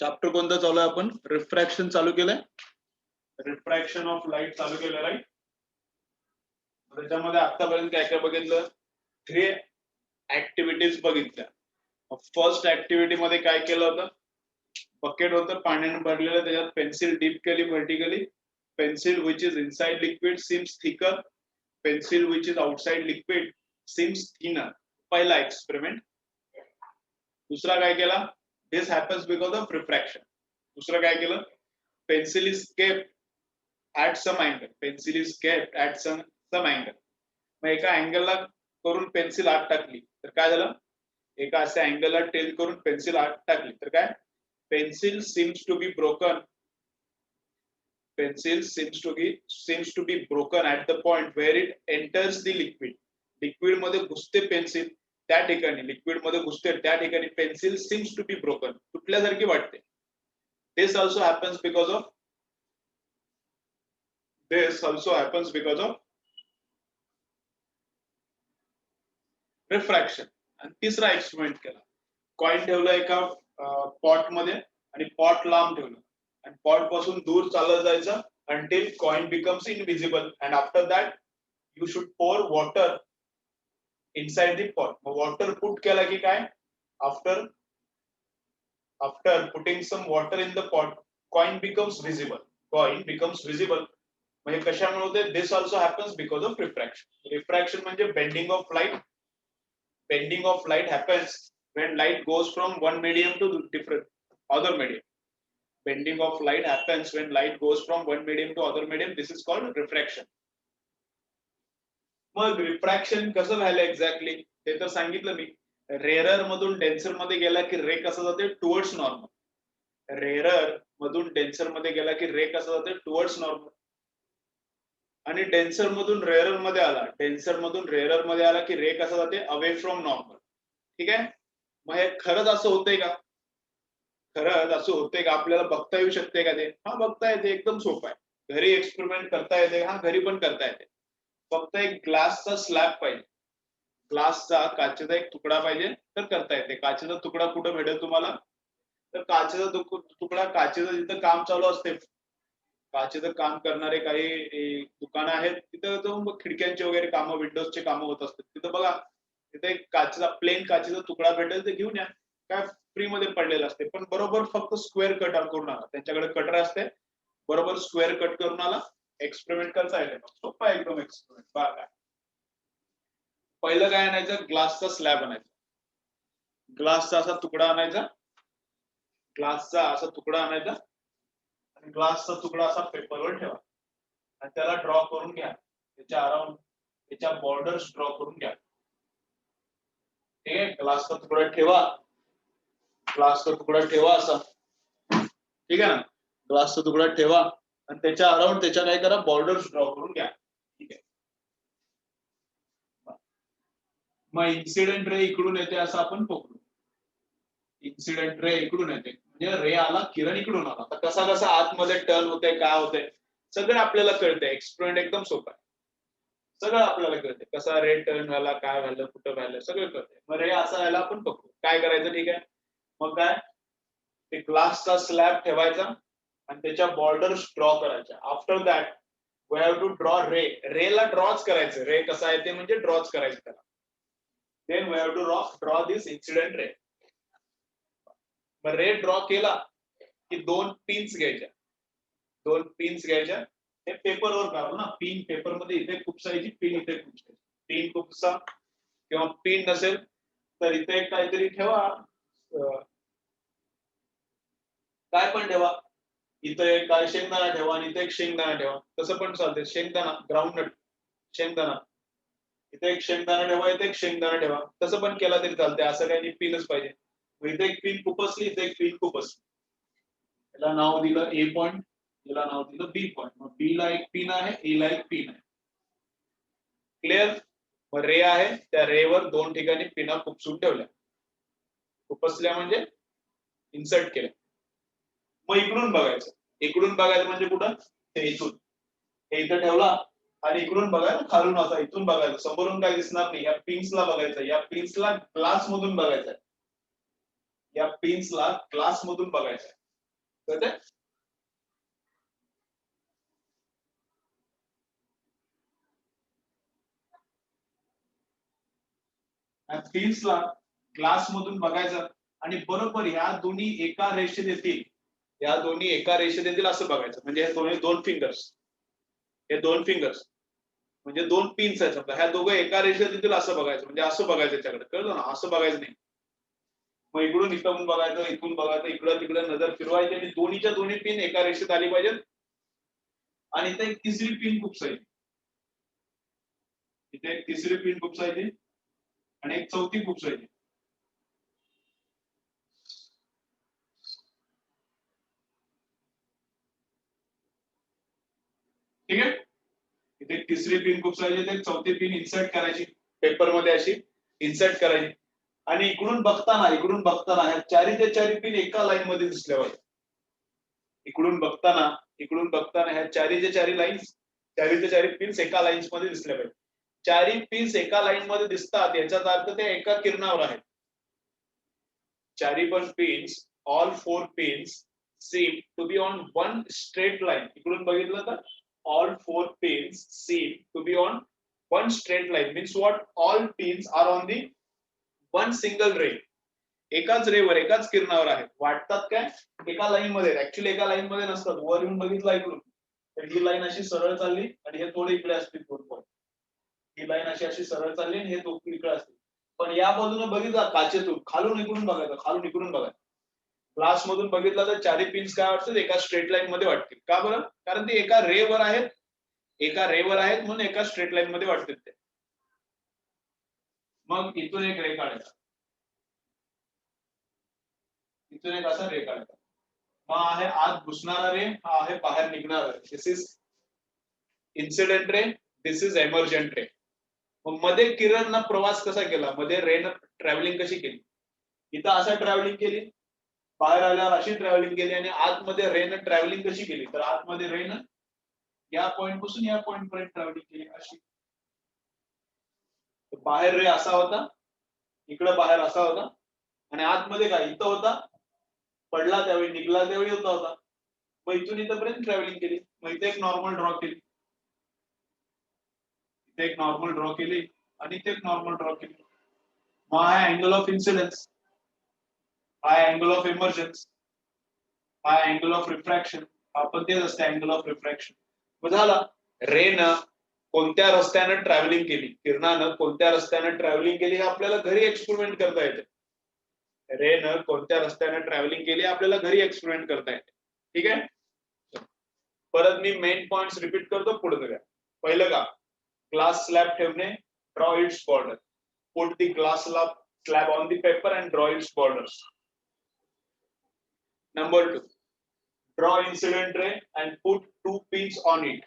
Chapter कोणता चालू आहे? आपण रिफ्रॅक्शन चालू केलंय. रिफ्रॅक्शन ऑफ लाईट चालू केलं, राईट. त्याच्यामध्ये आतापर्यंत काय काय बघितलं? 3 ऍक्टिव्हिटीज बघितल्या. फर्स्ट ऍक्टिव्हिटी मध्ये काय केलं होतं? बकेट होतं पाण्याने भरलेलं, त्याच्यात पेन्सिल डीप केली vertically. Pencil which is inside liquid seems thicker, pencil which is outside liquid seems thinner. पहिला एक्सपेरिमेंट. दुसरा काय केला? This happens because of refraction. दुसरं काय केलं? Pencil is kept at some angle. Pencil is kept at some angle. मग एका अँगलला करून पेन्सिल आत टाकली तर काय झालं? एका अशा अँगलला टेल करून पेन्सिल आत टाकली तर काय? Pencil seems to be broken. Pencil seems to be broken at the point where it enters the liquid. Liquid मध्ये घुसते पेन्सिल, त्या ठिकाणी लिक्विड मध्ये घुसते त्या ठिकाणी pencil seems to be broken, तुटल्यासारखी वाटते. This also happens because of refraction. आणि तिसरा एक्सपेरिमेंट केला. कॉइन ठेवलं एका पॉट मध्ये आणि पॉट लांब ठेवलं आणि पॉट पासून दूर चालत जायचं until coin becomes invisible, and after that you should pour water inside the pot. Water put केला की काय? After putting some water in the pot, coin becomes visible. म्हणजे कशामुळे होते? This also happens because of refraction. Refraction म्हणजे bending of light. Bending of light happens when light goes from one medium to different other medium. Bending of light happens when light goes from one medium to other medium. This is called refraction. मग refraction कसं व्हायला exactly ते तर सांगितलं मी. Rarer मधून denser मध्ये गेला की रे कसं जाते? Towards normal. रेअरर मधून डेन्सर मध्ये गेला की रे कसं जाते? Towards normal. आणि डेन्सर मधून रेअरर मध्ये आला की रे कसा जाते? Away from normal. ठीक आहे. मग हे खरंच असं होतंय का? आपल्याला बघता येऊ शकते का ते? हा, बघता येते. एकदम सोपं आहे. घरी एक्सपेरिमेंट करता येते. हा, घरी पण करता येते. फक्त एक ग्लासचा स्लॅब पाहिजे, ग्लासचा काचेचा एक तुकडा पाहिजे तर करता येते. काचेचा तुकडा कुठं भेटेल तुम्हाला? तर काचेचा तुकडा काचेचं जिथं काम चालू असते, काचेचं काम करणारे काही दुकानं आहेत तिथं जाऊन खिडक्यांचे वगैरे कामं, विंडोजचे कामं होत असतात. तिथं बघा, तिथे एक काचेचा प्लेन काचेचा तुकडा भेटेल, ते घेऊन या. काय फ्री मध्ये पडलेलं असते, पण बरोबर फक्त स्क्वेअर कट करून आला. त्यांच्याकडे कटर असते, बरोबर स्क्वेअर कट करून आला. एक्सपेरिमेंट करता येते. सोपा एकदम एक्सपेरिमेंट. बघा, पहिलं काय आणायचं? ग्लासचा स्लॅब आणायचा. ग्लासचा असा तुकडा आणायचा आणि ग्लासचा तुकडा असा पेपरवर ठेवा आणि त्याला ड्रॉ करून घ्या. त्याच्या अराउंड त्याच्या बॉर्डर्स ड्रॉ करून घ्या. ठीक आहे. ग्लासचा तुकडा ठेवा असा. ठीक आहे ना. ग्लासचा तुकडा ठेवा आणि त्याच्या अराउंड त्याच्या काय करा? बॉर्डर्स ड्रॉ करून घ्या. ठीक आहे. मग इन्सिडेंट रे इकडून येते असं आपण पकडू. इन्सिडेंट रे इकडून येते म्हणजे रे आला, किरण इकडून आला. तर कसा कसा आतमध्ये टर्न होते, काय होते, सगळं आपल्याला कळतंय. एक्सपेरिमेंट एकदम सोपा आहे. सगळं आपल्याला कळते. कसा रे टर्न व्हायला, काय व्हायला, कुठं व्हायला, सगळं कळतंय. मग रे असा व्हायला आपण पकडू. काय करायचं? ठीक आहे. मग काय? ते ग्लासचा स्लॅब ठेवायचा आणि त्याच्या बॉर्डर्स ड्रॉ करायच्या. After that we have to draw ray. रेला ड्रॉच करायचं. रे कसा आहे ते म्हणजे ड्रॉच करायचं त्याला. Then we have to draw this incident ray. मग रे ड्रॉ केला की 2 पिन्स घ्यायच्या. हे पेपरवर काढू ना. पिन पेपर मध्ये इथे खुपसायची, पिन इथे खुपसायची. पिन खुपसा किंवा पिन नसेल तर इथे काहीतरी ठेवा, काय पण ठेवा. इथं एक काय शेंगदाणा ठेवा आणि इथे एक शेंगदाणा ठेवा, तसं पण चालते. शेंगदाणा, ग्राउंडनट, शेंगदाणा. इथे एक शेंगदाणा ठेवा, इथे एक शेंगदाणा ठेवा, तसं पण केला तरी चालते. असं काही पिनच पाहिजे. इथे एक पिन खुपसली, इथे एक पिन खुपसली. याला नाव दिलं ए पॉइंट, याला नाव दिलं बी पॉइंट. मग बी ला एक पिन आहे, ए ला एक पिन आहे. क्लिअर? मग रे आहे, त्या रेवर 2 ठिकाणी पिना खुपसून ठेवल्या. खुपसल्या म्हणजे इन्सर्ट केल्या. मग इकडून बघायचं म्हणजे कुठं? हे इथून. हे इथं ठेवला आणि इकडून बघायचं खालून असा. इथून बघायचं, समोरून काय दिसणार नाही. या पिन्सला बघायचं. या पिन्सला ग्लास मधून बघायचं. कळतंय? पिन्सला ग्लास मधून बघायचं आणि बरोबर ह्या दोन्ही एका रेषेत येतील, या दोन्ही एका रेषेत येतील असं बघायचं. म्हणजे हे दोन्ही दोन फिंगर्स, हे दोन फिंगर्स म्हणजे दोन पिन्स आहेत समजा, ह्या दोघं एका रेषेत येतील असं बघायचं. म्हणजे असं बघायचं त्याच्याकडे, कळलं ना? असं बघायचं नाही. मग इकडून इथून बघायचं, इथून बघायचं, इकडं तिकडं नजर फिरवायची आणि दोन्हीच्या दोन्ही पिन एका रेषेत आली पाहिजेत. आणि इथे एक तिसरी पिन खुपसायची, इथे एक तिसरी पिन खुपसायची आणि एक चौथी खुपसायची. ठीक आहे, इथे तिसरी पिन खुपसायची, एक चौथी पिन इन्सर्ट करायची पेपर मध्ये, अशी इन्सर्ट करायची. आणि इकडून बघताना ह्या चारीच्या चारी पिन एका लाईन मध्ये दिसल्या पाहिजे. इकडून बघताना ह्या चारीच्या चारी लाईन्स, चारीच्या चारी पिन्स एका लाईन्स मध्ये दिसल्या पाहिजे. चारी पिन्स एका लाईन मध्ये दिसतात याचा अर्थ ते एका किरणावर आहेत. चारी पण pins, all four pins seem to be on one straight line. इकडून बघितलं तर all four pins seem to be on one straight line. Means what? All pins are on the one single ray. एकाच रेवर, एकाच किरणावर आहेत. वाटतात काय एका line मध्ये, ऍक्च्युअली एका लाईन मध्ये नसतात. वर येऊन बघितलं इकडून तर ही लाईन अशी सरळ चालली आणि हे थोडे इकडे असतील दोन पॉईंट. ही लाईन अशी सरळ चालली आणि हे दोन इकडे असतील. पण या बाजूने बघितलं काचेतून, खालून इकडून बघायचं, खालून इकडून बघायचं. क्लास मधून बघितलं तर चारी पिन्स काय वाटतात, एका स्ट्रेट लाईन मध्ये वाटतील. का बरं? कारण ते एका रेवर आहेत, एका रेवर आहेत म्हणून एका स्ट्रेट लाईन मध्ये वाटतील ते. मग इथून एक रे काढायचा, इथून एक असा रे काढायचा. हा आहे आत घुसणारा रे, हा आहे बाहेर निघणारा ray. This is incident ray, this is emergent ray. मग मध्ये किरणनं प्रवास कसा केला, मध्ये रेनं ट्रॅव्हलिंग कशी केली? इथं असा ट्रॅव्हलिंग केली, बाहेर आल्यावर अशी ट्रॅव्हलिंग केली, आणि आतमध्ये रेनं ट्रॅव्हलिंग कशी केली? तर आतमध्ये रेनं या पॉइंट पासून या पॉइंट पर्यंत ट्रॅव्हलिंग केली अशी. बाहेर रे असा होता, इकडं बाहेर असा होता, आणि आतमध्ये काय इथं होता, पडला त्यावेळी, निघला त्यावेळी होता. मग इथून इथपर्यंत ट्रॅव्हलिंग केली. मग इथे एक नॉर्मल ड्रॉ केली, इथे एक नॉर्मल ड्रॉ केली, आणि इथे एक नॉर्मल ड्रॉ केली. मग हा अँगल ऑफ इन्सिडन्स, हा अँगल ऑफ इमर्जन्स, हा अँगल ऑफ रिफ्रॅक्शन. आपण तेच असते अँगल ऑफ रिफ्रॅक्शन. मग झाला रेनं कोणत्या रस्त्यानं ट्रॅव्हलिंग केली, किरणानं कोणत्या रस्त्यानं ट्रॅव्हलिंग केली, हे आपल्याला घरी एक्सपेरिमेंट करता येते. रेनं कोणत्या रस्त्यानं ट्रॅव्हलिंग केली आपल्याला घरी एक्सपेरिमेंट करता येते. ठीक आहे, परत मी मेन पॉइंट्स रिपीट करतो, पुढे बघा. पहिलं का, ग्लास स्लॅब ठेवणे, draw its border. Put the glass slab on the paper and draw its borders. Number 2, draw incident ray and put 2 pins on it.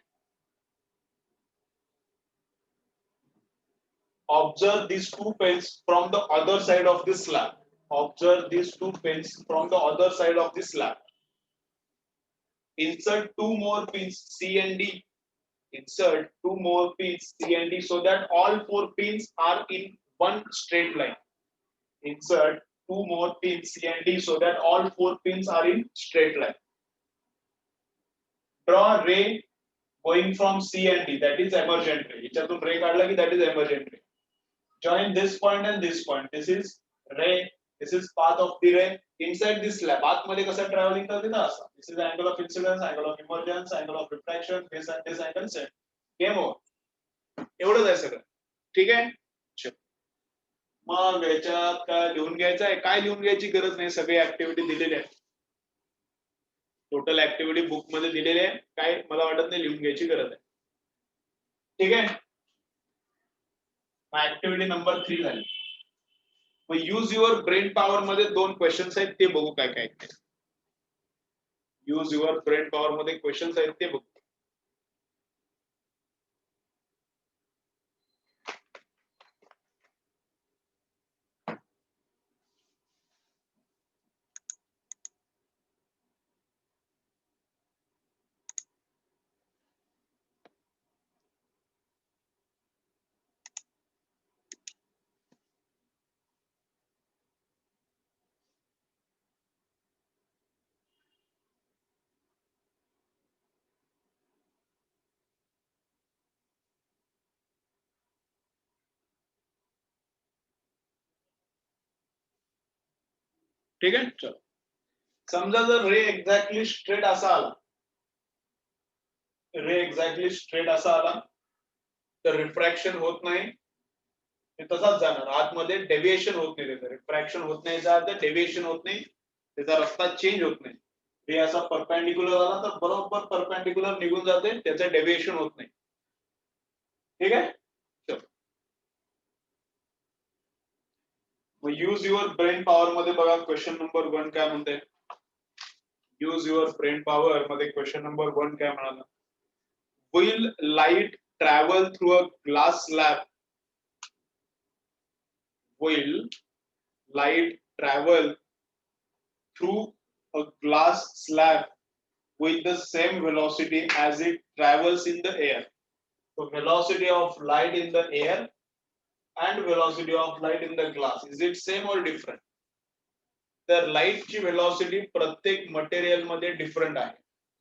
Observe these 2 pins from the other side of this slab. Observe these 2 pins from the other side of this slab. Insert 2 more pins C and D. Insert 2 more pins C and D so that all 4 pins are in one straight line. Insert 2 more pins C and D so that all 4 pins are in straight line. Draw ray going from C and D, that is emergent ray. याच्यातून ray काढला की that is emergent ray. Join this point and this point. This is ray. This is path of the ray inside this slab. आतमध्ये कसं travelling करते ना असं. This is angle of incidence, angle of emergence, angle of refraction, this and this angle set. Game over. एवढंच आहे सगळं. ठीक आहे. मग याच्यात काय लिहून घ्यायचं आहे, काय लिहून घ्यायची गरज नाही, सगळी ऍक्टिव्हिटी दिलेली आहे. टोटल ऍक्टिव्हिटी बुक मध्ये दिलेली आहे, काय मला वाटत नाही लिहून घ्यायची गरज आहे. ठीक आहे, ऍक्टिव्हिटी नंबर 3 झाली. मग यूज युअर ब्रेन पॉवर मध्ये 2 क्वेश्चन्स आहेत, ते बघू काय काय. यूज युअर ब्रेन पॉवर मध्ये क्वेश्चन्स आहेत ते बघू. ठीक आहे. चलो, समजा जर रे एक्झॅक्टली स्ट्रेट असा आला, रे एक्झॅक्टली स्ट्रेट असा आला तर रिफ्रॅक्शन होत नाही, ते तसाच जाणार आतमध्ये, डेव्हिएशन होत नाही, त्याचं रिफ्रॅक्शन होत नाही, डेव्हिएशन होत नाही, त्याचा रस्ता चेंज होत नाही. रे असा परपेंडिक्युलर आला तर बरोबर परपेंडिक्युलर निघून जाते, त्याचं डेव्हिएशन होत नाही. ठीक आहे. मग यूज युअर ब्रेन पॉवर मध्ये बघा क्वेश्चन नंबर 1 काय म्हणते. यूज युअर ब्रेन पॉवर मध्ये क्वेश्चन नंबर 1 काय म्हणाला. Will light travel through a glass slab. Will light travel through a glass slab with the same velocity as it travels in the air? So velocity of light in the air and velocity of light in the glass, is it same or different? तर लाईटची velocity प्रत्येक material मध्ये different आहे.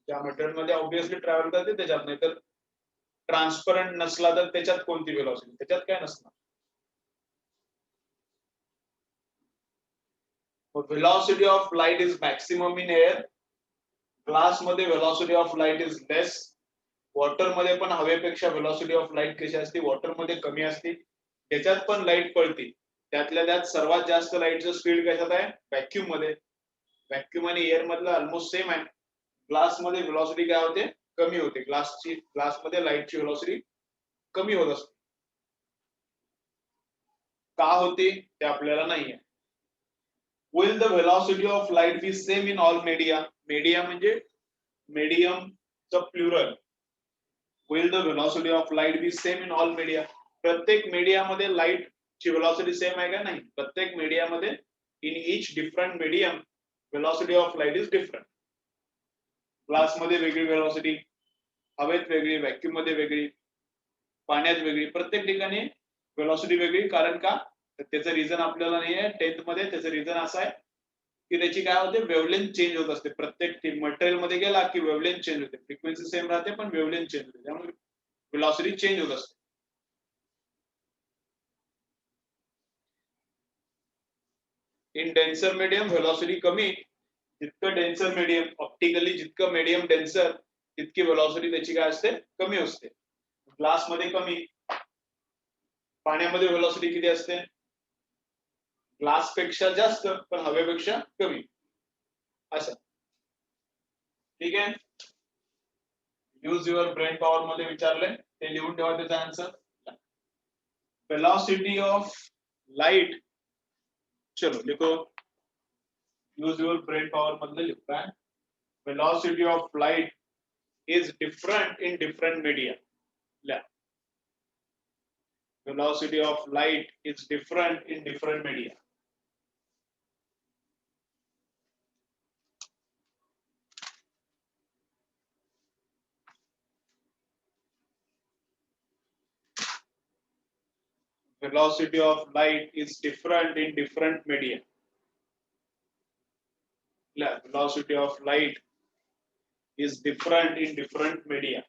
ज्या material मध्ये obviously travel करते त्याच्यात, नाही तर ट्रान्सपरंट नसला तर त्याच्यात कोणती व्हेलॉसिटी, त्याच्यात काय नसणार. velocity of light is maximum in air. Glass मध्ये velocity of light is less. Water मध्ये पण हवेपेक्षा velocity of light कशी असते, वॉटर मध्ये कमी असते. त्याच्यात पण लाईट पळते, त्यातल्या त्यात सर्वात जास्त लाईटचं स्पीड कशात आहे, व्हॅक्यूम मध्ये. व्हॅक्यूम आणि एअर मधलं ऑलमोस्ट सेम आहे. ग्लास मध्ये velocity काय होते, कमी होते. ग्लास मध्ये लाईटची velocity कमी होत असते. का होते ते आपल्याला नाही आहे. Will the velocity of light be same in all media? Media म्हणजे medium च plural. Will the velocity of light be same in all media? प्रत्येक मीडिया मध्ये लाईट ची velocity सेम आहे का, नाही. प्रत्येक मीडिया मध्ये in each different medium velocity of light is different. Glass मध्ये वेगळी velocity, हवेत वेगळी, व्हॅक्यूम मध्ये वेगळी, पाण्यात वेगळी, प्रत्येक ठिकाणी velocity वेगळी. कारण का, तर त्याचं रिझन आपल्याला नाही आहे. 10th मध्ये त्याचं रिझन असं आहे की त्याची काय होते, वेवलेंथ चेंज होत असते. प्रत्येक मटेरियल मध्ये गेला की वेवलेंथ चेंज होते. फ्रिक्वेन्सी सेम राहते पण वेवलेंथ चेंज होते, त्यामुळे वेलॉसिटी चेंज होत असते. इन डेन्सर मीडियम वेलॉसिटी कमी. जितकं डेन्सर मीडियम, ऑप्टिकली जितकं मीडियम डेन्सर तितकी वेलॉसिटी त्याची काय असते, कमी असते. ग्लास मध्ये कमी. पाण्यामध्ये वेलॉसिटी किती असते, ग्लास पेक्षा जास्त पण हवेपेक्षा कमी, असं. ठीक आहे. यूज युअर ब्रेन पॉवर मध्ये विचारले, ते लिहून ठेवा त्याचा आन्सर. वेलॉसिटी ऑफ लाईट, चलो लिखो. यूज युअर ब्रेन पॉवर मध्ये लिखो काय. Velocity of light is different in different media. Velocity of light is different in different media. Velocity of light is different in different media. Velocity of light is different in different media.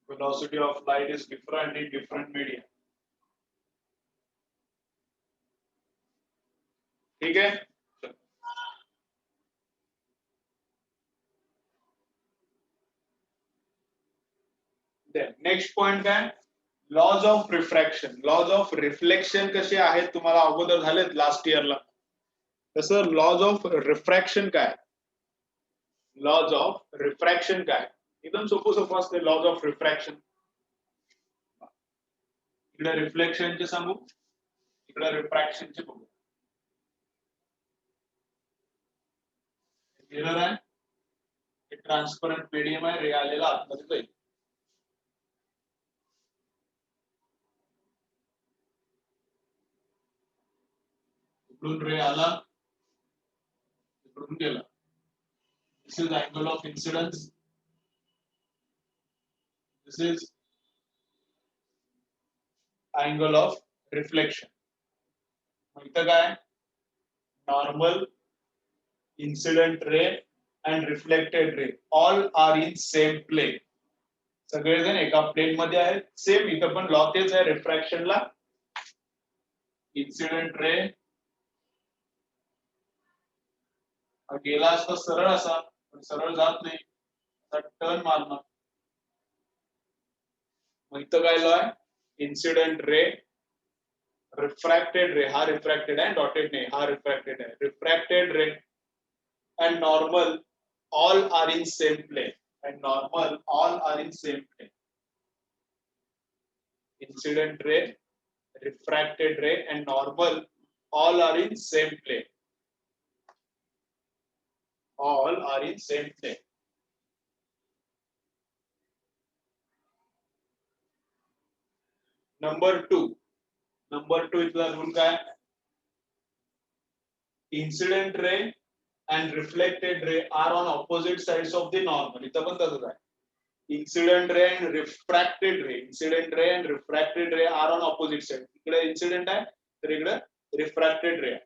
Velocity of light is different in different media. ठीक है. Next point काय, laws of refraction. Laws of reflection कसे आहेत तुम्हाला अगोदर झालेत last इयरला, तसं लॉज ऑफ रिफ्रॅक्शन काय, लॉज ऑफ रिफ्रॅक्शन काय, एकदम सोपं असते. लॉज ऑफ रिफ्रॅक्शन, इकडे रिफ्लेक्शनचे सांगू, इकडे रिफ्रॅक्शनचे बघू. क्लिअर आहे. ट्रान्सपरंट मीडियम आहे, रे आलेला आतमध्ये जाईल. इकडून रे आला, इकडून गेला. This is angle of incidence. This is angle of reflection. इथं काय, normal, incident ray and reflected ray all are in same plane. सगळेजण एका प्लेन मध्ये आहेत. सेम इथं पण लॉ तेच आहे रिफ्रॅक्शनला. इन्सिडेंट रे गेला असता सरळ असा, पण सरळ जात नाही, टर्न मारणार. मग इथं काय लॉ आहे, इन्सिडेंट रे रिफ्रॅक्टेड रे, हा रिफ्रॅक्टेड आहे, डॉटेड नाही, हा रिफ्रॅक्टेड आहे. Refracted ray and normal all are in same plane, and normal all are in same plane. Incident ray, refracted ray and normal all are in same plane. All are in same plane. Number 2 इथला rule काय, incident ray and reflected ray are on opposite sides of the normal. इथं पण तसंच आहे. Incident ray and refracted ray, incident ray and refracted ray are on opposite sides. इकडे incident आहे तर इकडे refracted ray.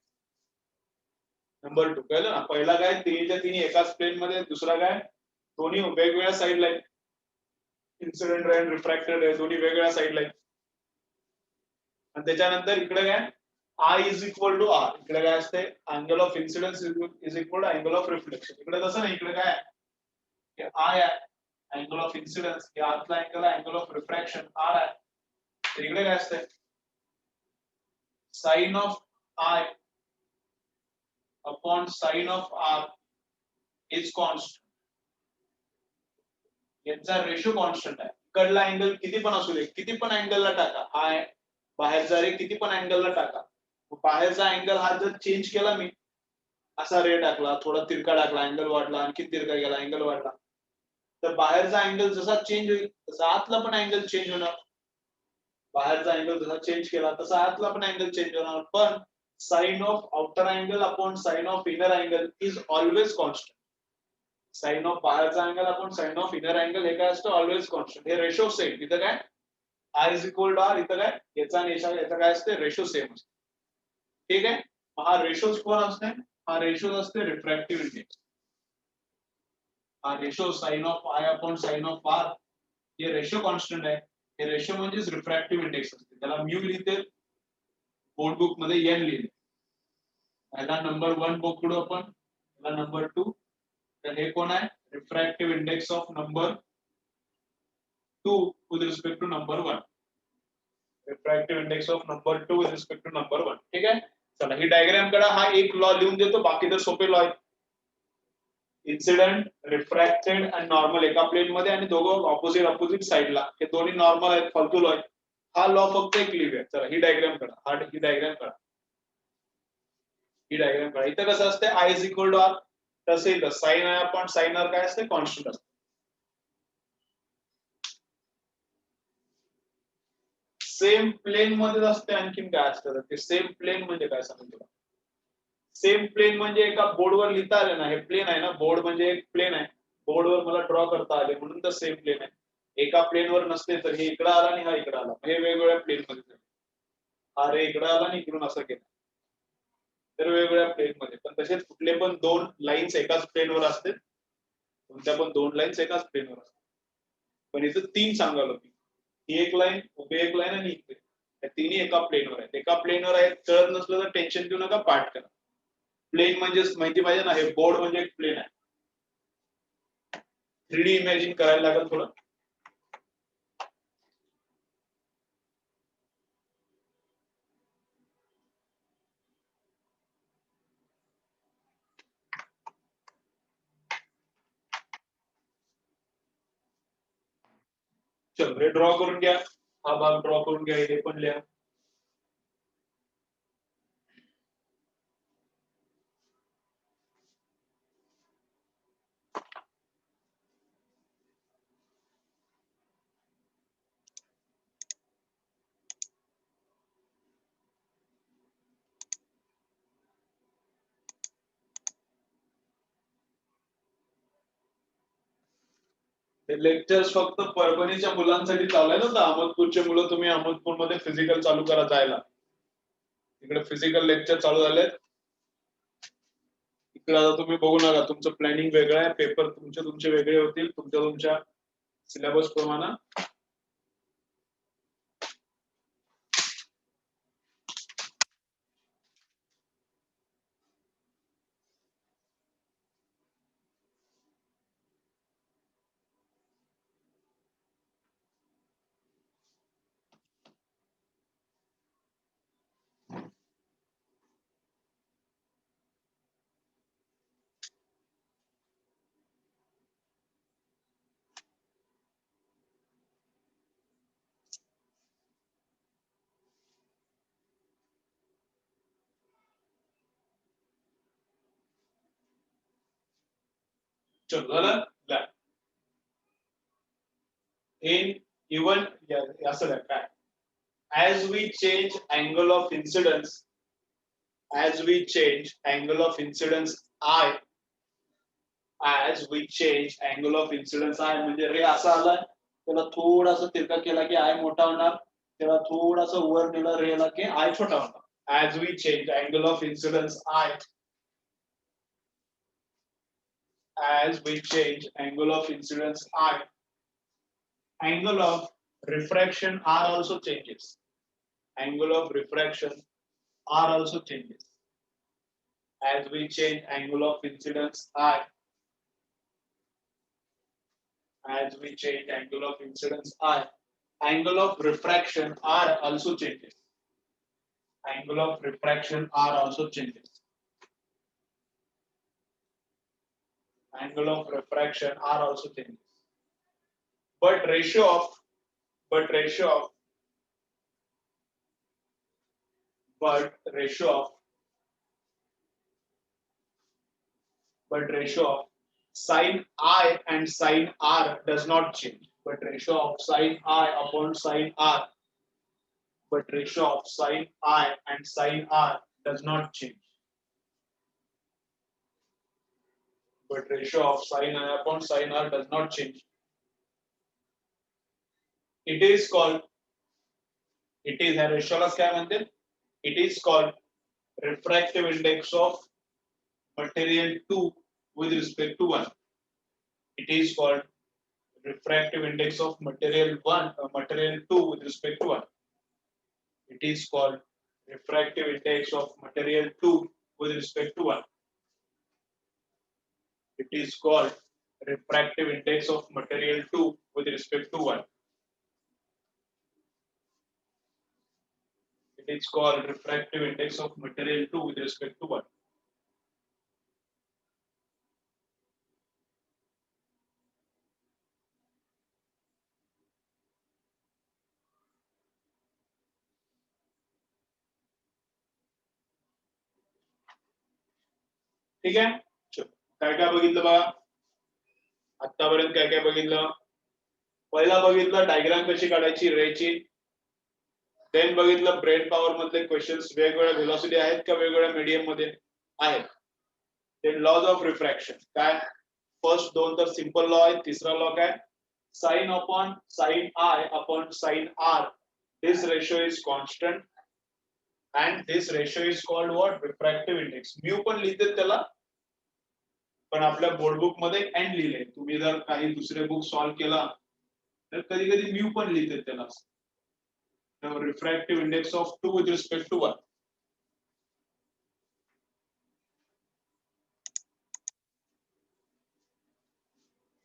नंबर 2 कळलं ना. पहिला काय, तिन्हीच्या तिन्ही एकाच प्लेन मध्ये, दुसरा काय दोन्ही वेगवेगळ्या साईडला आहेत. इन्सिडेंट रे आणि रिफ्रॅक्टेड रे दोन्ही वेगवेगळ्या साईडला आहेत. आणि त्याच्यानंतर इकडे काय, I is equal to R. इकडे काय असते, angle of incidence is equal to angle of reflection. इकडे तसं नाही, इकडे काय I आहे अँगल ऑफ इन्सिडन्स, हे आतला अँगल आहे अँगल ऑफ रिफ्रॅक्शन R आहे. तर इकडे काय असते, sine of I upon sine of R is constant. यांचा रेशो कॉन्स्टंट आहे. इकडला अँगल किती पण असू दे, किती पण अँगलला टाका, I बाहेरचा रे किती पण अँगलला टाका, बाहेरचा अँगल हा जर चेंज केला मी, असा रे टाकला, थोडा तिरका टाकला, अँगल वाढला, आणखी तिरका गेला, अँगल वाढला, तर बाहेरचा अँगल जसा चेंज होईल तसा आतला पण अँगल चेंज होणार. बाहेरचा अँगल जसा चेंज केला तसा आतला पण अँगल चेंज होणार. पण sine of outer angle upon sine of inner angle is always constant. Sine of बाहेरचा angle upon sine of inner angle हे काय असतं, ऑलवेज कॉन्स्टंट. हे रेशो सेम. इथं काय I is equal to R, इथं काय याचा आणि याचा काय असते, रेशो सेम असते. ठीक आहे. हा रेशो कोण असते, हा रेशो असते रिफ्रॅक्टिव्ह इंडेक्स. हा ratio sine of I upon sine of R हे रेशो कॉन्स्टंट आहे. हे रेशो म्हणजे रिफ्रॅक्टिव्ह इंडेक्स असते. त्याला म्यू लिहिते, बोर्ड बुक मध्ये n लिहिले. याला नंबर 1 पकडू आपण, याला नंबर 2. तर हे कोण आहे, refractive index of number 2 with respect to number 1. Refractive index of number 2 with respect to number 1. ठीक आहे. चला ही डायग्राम कडा, हा एक लॉ लिहून देतो, बाकी तर सोपे लॉ आहेत. इन्सिडेंट, रिफ्रॅक्टेड आणि नॉर्मल एका प्लेन मध्ये आणि दोघं ऑपोजिट साइडला, हे दोन्ही नॉर्मल आहेत, फालतू लॉ आहेत. हा लॉ फक्त एक लिहूया. चला ही डायग्राम कडा, ही डायग्राम कडा, ही डायग्राम कडा. इथं कसं असते, I is equal to R, तसे इथं साइन आहे अपॉन साइन R काय असते, कॉन्स्टंट असते. सेम प्लेन मध्ये असते. आणखीन काय असतं ते सेम प्लेन म्हणजे काय सांगू तुला. सेम प्लेन म्हणजे एका बोर्डवर लिहिता आले ना, हे प्लेन आहे ना, बोर्ड म्हणजे एक प्लेन आहे, बोर्डवर मला ड्रॉ करता आले म्हणून तर सेम प्लेन आहे. एका प्लेनवर नसते तर हे इकडे आला आणि हा इकडे आला, हे वेगवेगळ्या प्लेन मध्ये. हा रे इकडे आला आणि इकडून असं केलं, तर वेगवेगळ्या प्लेन मध्ये. पण तसेच कुठले पण दोन लाईन्स एकाच प्लेनवर असते, कोणत्या पण दोन लाईन्स एकाच प्लेनवर असतात. पण इथं 3 सांगाल मी, ही एक लाईन, उभी एक लाईन आणि इकडे, त्या तिन्ही एका प्लेनवर आहेत. एका प्लेनवर आहेत, कळत नसलं तर टेन्शन घेऊ नका, पाठ करा. प्लेन म्हणजे माहिती पाहिजे ना, हे बोर्ड म्हणजे एक प्लेन आहे. 3D इमॅजिन करायला लागेल थोडं. चल हे ड्रॉ करून घ्या, हा भाग ड्रॉ करून घ्या, हे पण लिहा. हे लेक्चर्स फक्त परभणीच्या मुलांसाठी चालू आहे ना, अहमदपूरचे मुलं तुम्ही अहमदपूरमध्ये फिजिकल चालू करा जायला. इकडे फिजिकल लेक्चर चालू झालेत. इकडे आता तुम्ही बघू नका, तुमचं प्लॅनिंग वेगळं आहे, पेपर तुमचे वेगळे होतील, तुमच्या सिलेबस प्रमाणे चलो झालं in even असं काय as we change angle of incidence as we change angle of incidence I as we change angle of incidence I म्हणजे रे असा आला त्याला थोडासा तिरका केला की I मोठा होणार त्याला थोडासा वर नेला रेला की I छोटा होणार as we change angle of incidence I as we change angle of incidence I angle of refraction R also changes angle of refraction R also changes as we change angle of incidence I as we change angle of incidence I angle of refraction R also changes angle of refraction R also changes angle of refraction R also changes but ratio of but ratio of but ratio of but ratio of sin I and sin R does not change but ratio of sin I upon sin R but ratio of sin I and sin R does not change but ratio of sin I upon sin R does not change it is called it is ह्या रेशोला काय म्हणते it is called refractive index of material 2 with respect to 1 it is called refractive index of material 1 material 2 with respect to 1 it is called refractive index of material 2 with respect to 1 it is called refractive index of material 2 with respect to 1 it is called refractive index of material 2 with respect to 1 ठीक आहे काय काय बघितलं बघा आतापर्यंत काय काय बघितलं पहिला बघितलं डायग्राम कशी काढायची रेची देन बघितलं ब्रेन पॉवर मधले क्वेश्चन्स वेगवेगळ्या व्हेलॉसिटी आहेत का वेगवेगळ्या मीडियम मध्ये आहेत देन लॉज ऑफ रिफ्रॅक्शन काय फर्स्ट दोन तर सिंपल लॉ आहे तिसरा लॉ काय sine upon sine I upon sign R this ratio is constant and this ratio is called what refractive index mu पण लिहिते त्याला पण आपल्या बोर्ड बुक मध्ये एंड लिहिले तुम्ही जर काही दुसरे बुक सॉल्व केला तर कधी कधी म्यू पण लिहिते त्याला refractive index of 2 with respect to 1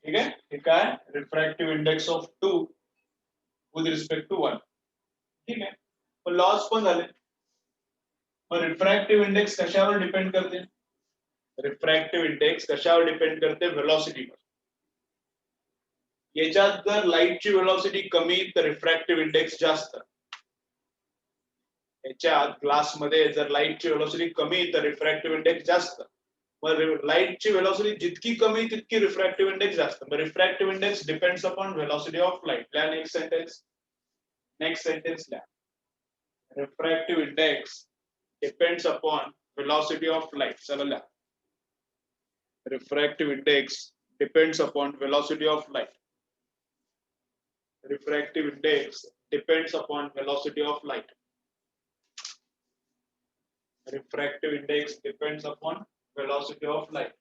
ठीक आहे हे काय refractive index of 2 with respect to 1 ठीक आहे पण लॉस पण झाले मग रिफ्रॅक्टिव्ह इंडेक्स कशावर डिपेंड करते रिफ्रॅक्टिव्ह इंडेक्स कशावर डिपेंड करते व्हेलॉसिटीवर याच्यात जर लाईटची व्हेलॉसिटी कमी तर रिफ्रॅक्टिव्ह इंडेक्स जास्त याच्यात ग्लास मध्ये जर लाईटची व्हेलॉसिटी कमी तर रिफ्रॅक्टिव्ह इंडेक्स जास्त मग लाईटची व्हेलॉसिटी जितकी कमी तितकी रिफ्रॅक्टिव्ह इंडेक्स जास्त मग refractive index depends upon velocity of light ल्या नेक्स्ट सेंटेन्स ल्या refractive index depends upon velocity of light चला ल्या refractive index depends upon velocity of light refractive index depends upon velocity of light refractive index depends upon velocity of light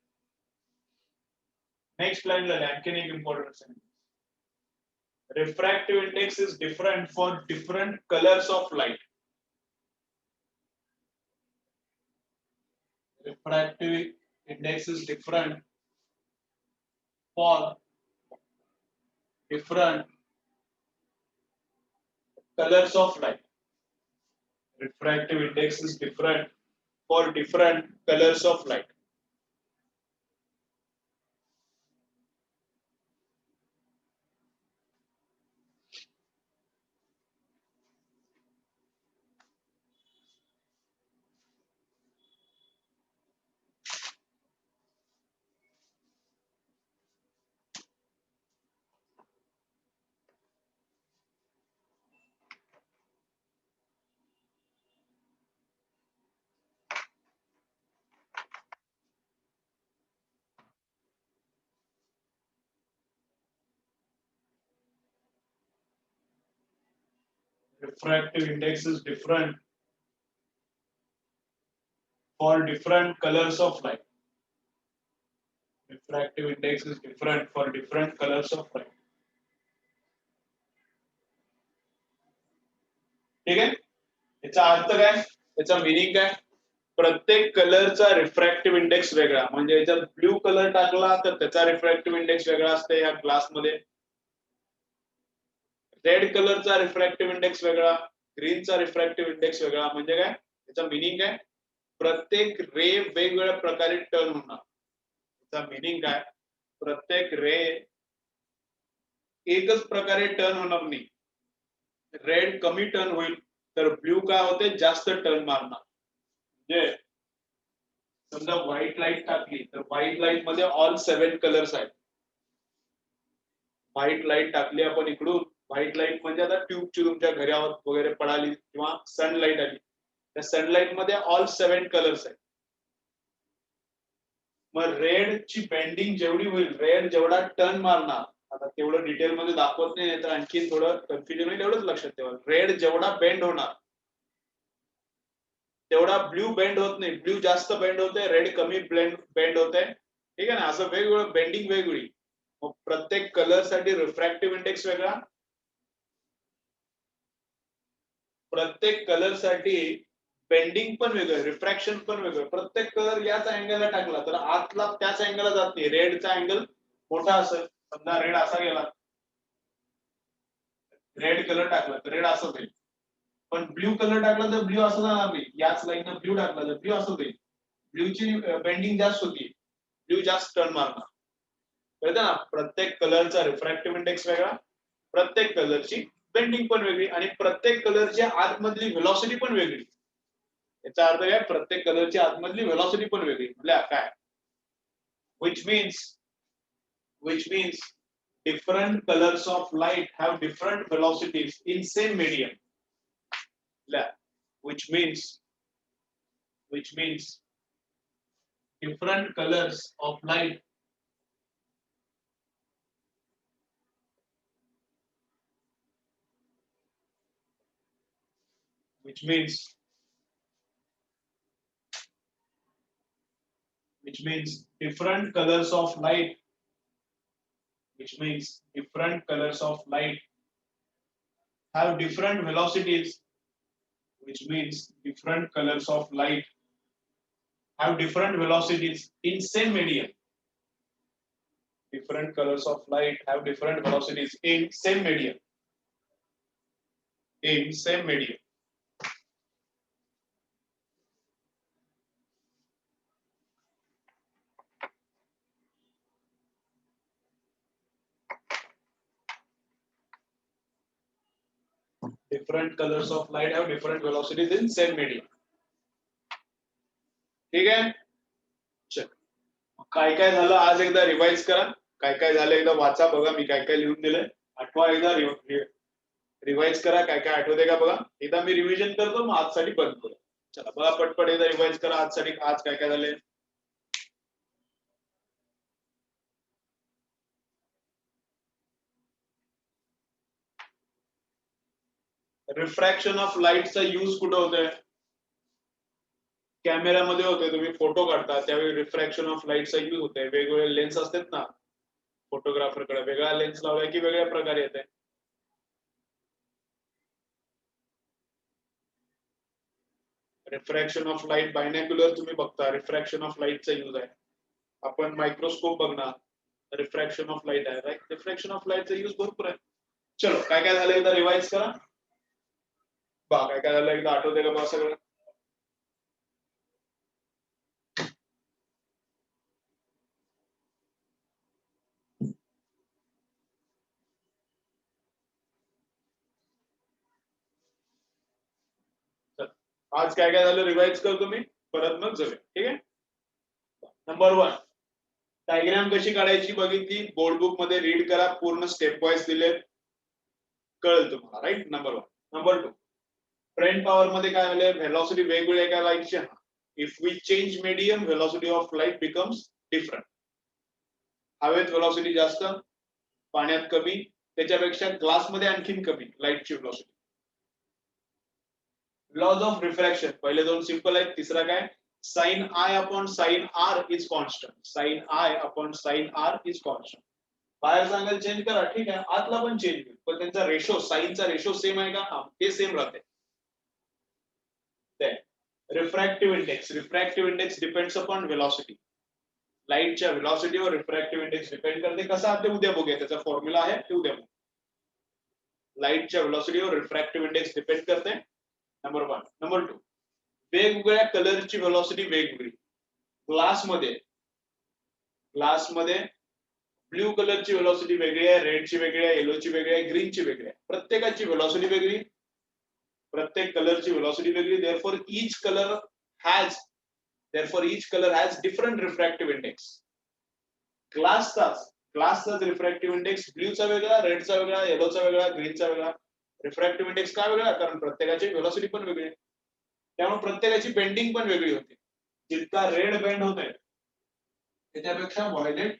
next line ला आणखीन एक important sentence refractive index is different for different colors of light. Refractive index is different for different colors of light. Refractive index is different for different colors of light. Refractive index is different for different colors of light. Refractive index is different for different colors of light. ठीक आहे, याचा अर्थ काय, याचा meaning काय, प्रत्येक कलरचा refractive index वेगळा. म्हणजे याच्यात ब्ल्यू कलर टाकला तर त्याचा रिफ्रॅक्टिव्ह इंडेक्स वेगळा असते या ग्लासमध्ये. रेड कलरचा रिफ्रॅक्टिव्ह इंडेक्स वेगळा, ग्रीनचा रिफ्रॅक्टिव्ह इंडेक्स वेगळा. म्हणजे काय, याचा मिनिंग काय, प्रत्येक रे वेगवेगळ्या प्रकारे टर्न होणार. याचा मिनिंग काय, प्रत्येक रे एकच प्रकारे टर्न होणार नाही. रेड कमी टर्न होईल तर ब्ल्यू काय होते, जास्त टर्न मारणार. म्हणजे समजा व्हाईट लाईट टाकली तर व्हाईट लाईट मध्ये ऑल 7 कलर्स आहेत. व्हाईट लाईट टाकली आपण इकडून, व्हाईट लाईट म्हणजे आता ट्यूबची तुमच्या घरावर वगैरे पडाली किंवा सनलाईट आली, त्या सनलाईट मध्ये ऑल 7 कलर्स आहेत. मग रेड ची बेंडिंग जेवढी होईल, रेड जेवढा टर्न मारणार, आता तेवढं डिटेल मध्ये दाखवत नाही तर आणखी थोडं कन्फ्युजन होईल, एवढंच लक्षात ठेवा. रेड जेवढा बेंड होणार तेवढा ब्ल्यू बेंड होत नाही. ब्ल्यू जास्त बेंड होते, रेड कमी बेंड होते. ठीक आहे ना, असं वेगवेगळं बेंडिंग वेगवेगळी. मग प्रत्येक कलर साठी रिफ्रॅक्टिव्ह इंडेक्स वेगळा, प्रत्येक कलर साठी बेंडिंग पण वेगळं, रिफ्रॅक्शन पण वेगळं. प्रत्येक कलर याच अँगलला टाकला तर आतला त्याच अँगलला जात नाही. रेडचा अँगल मोठा असेल, समजा रेड असा गेला, रेड कलर टाकला तर रेड असं होईल. पण ब्ल्यू कलर टाकला तर ब्ल्यू असं जाणार नाही. याच लाईनला ब्ल्यू टाकला तर ब्ल्यू असं होईल. ब्ल्यूची बेंडिंग जास्त होती, ब्ल्यू जास्त टर्न मारणार. कळतं ना, प्रत्येक कलरचा रिफ्रॅक्टिव्ह इंडेक्स वेगळा, प्रत्येक कलरची बेंडिंग पण वेगळी आणि प्रत्येक कलरची आतमधली व्हेलॉसिटी पण वेगळी. याचा अर्थ काय, प्रत्येक कलरची आतमधली व्हेलॉसिटी पण वेगळी. म्हणजे काय, which means different colors of light have different velocities in same medium. which means different colors of light which means different colors of light have different velocities, which means different colors of light have different velocities in same medium. Different colors of light have different velocities in same medium. Different colors of light have different velocities in same medium. ठीक आहे, चल काय काय झालं आज एकदा revise करा. काय काय झालं एकदा वाचा, बघा मी काय काय लिहून दिलंय. आठवा, एकदा रिवाइज करा. काय काय आठवते का बघा. एकदा मी रिव्हिजन करतो, मग आजसाठी बंद करू. चला बघा पटपट एकदा रिवाइज करा आजसाठी. आज काय काय झाले. रिफ्रॅक्शन ऑफ लाईटचा यूज कुठं होतोय, कॅमेऱ्यामध्ये होतोय. तुम्ही फोटो काढता त्यावेळी रिफ्रॅक्शन ऑफ लाईटचा यूज होतोय. वेगवेगळे लेन्स असतात ना, फोटोग्राफरकडे वेगळा लेन्स लावलाय की वेगळ्या प्रकारे येते. रिफ्रॅक्शन ऑफ लाईट बायनॅक्युलर तुम्ही बघता, रिफ्रॅक्शन ऑफ लाईटचा यूज आहे. आपण मायक्रोस्कोप बघणार, रिफ्रॅक्शन ऑफ लाईट आहे, राईट. रिफ्रॅक्शन ऑफ लाईटचा यूज भरपूर आहे. चलो काय काय झालं एकदा रिवाइज करा. काय काय झालं एकदा आठवते का बा सगळं. आज काय काय झालं रिवाइज करतो मी, परत मग जाऊया. ठीक आहे. नंबर 1 डायग्राम कशी काढायची बघितली, बोर्ड बुक मध्ये रीड करा, पूर्ण स्टेप वाईज दिले, कळेल तुम्हाला, right. Number 1. Number 2 front power मध्ये काय झालं, व्हेलॉसिटी वेगवेगळ्या एका लाईटच्या. If we change medium velocity of light becomes different. हवेत व्हेलॉसिटी जास्त, पाण्यात कमी, त्याच्यापेक्षा ग्लास मध्ये आणखीन कमी लाईटची व्हेलॉसिटी. लॉज ऑफ रिफ्रॅक्शन पहिले दोन सिंपल आहेत. तिसरा काय, sine I upon sine R is constant. Sine I upon sine R is constant. बाहेरचा अँगल चेंज करा, ठीक आहे, आतला पण चेंज होईल, पण त्यांचा रेशो, साइनचा रेशो सेम आहे का, हा ते सेम राहते. Refractive index, refractive index depends upon velocity. लाईटच्या व्हेलॉसिटीवर रिफ्रॅक्टिव्ह इंडेक्स डिपेंड करते. कसा ते उद्या बघूया, त्याचा फॉर्म्युला आहे ते उद्या बघू. लाईटच्या व्हेलॉसिटीवर रिफ्रॅक्टिव्ह इंडेक्स डिपेंड करते. नंबर 1. नंबर 2 वेगवेगळ्या कलरची व्हेलॉसिटी वेगवेगळी. ग्लासमध्ये ब्ल्यू कलरची व्हेलॉसिटी वेगळी आहे, रेडची वेगळी आहे, येलोची वेगळी आहे, ग्रीनची वेगळी आहे. प्रत्येकाची व्हेलॉसिटी वेगळी, प्रत्येक कलरची व्हेलॉसिटी वेगळी. therefore each color has different refractive index. ग्लासचाच रिफ्रॅक्टिव्ह इंडेक्स ब्ल्यूचा वेगळा, रेडचा वेगळा, येलोचा वेगळा, ग्रीनचा वेगळा. रिफ्रॅक्टिव्ह इंडेक्स का वेगळा, कारण प्रत्येकाची व्हेलॉसिटी पण वेगळी आहे, त्यामुळे प्रत्येकाची बेंडिंग पण वेगळी होते. जितका रेड बेंड होतोय त्याच्यापेक्षा व्हायलेट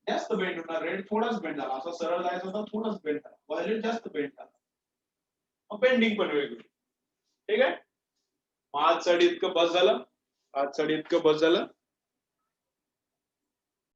जास्त बेंड होणार. रेड थोडाच बेंड झाला, असं सरळ जायचं होता, थोडाच बेंड झाला. व्हायलेट जास्त बेंड झाला, बेंडिंग पण वेगळी. ठीक आहे. आजसाठी इतकं बस झालं.